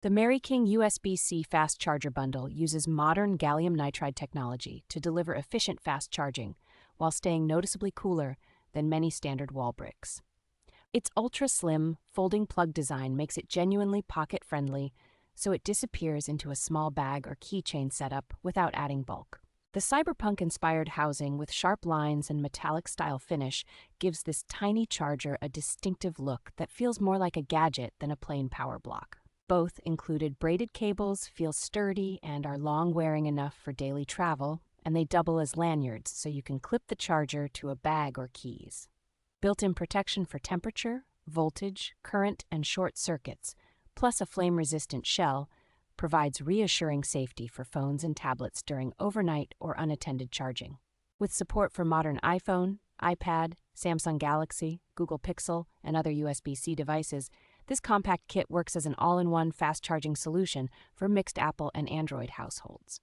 The Merryking USB-C fast charger bundle uses modern gallium nitride technology to deliver efficient fast charging while staying noticeably cooler than many standard wall bricks. Its ultra-slim, folding plug design makes it genuinely pocket-friendly, so it disappears into a small bag or keychain setup without adding bulk. The cyberpunk-inspired housing with sharp lines and metallic-style finish gives this tiny charger a distinctive look that feels more like a gadget than a plain power block. Both included braided cables, feel sturdy, and are long-wearing enough for daily travel, and they double as lanyards so you can clip the charger to a bag or keys. Built-in protection for temperature, voltage, current, and short circuits, plus a flame-resistant shell, provides reassuring safety for phones and tablets during overnight or unattended charging. With support for modern iPhone, iPad, Samsung Galaxy, Google Pixel, and other USB-C devices, this compact kit works as an all-in-one fast-charging solution for mixed Apple and Android households.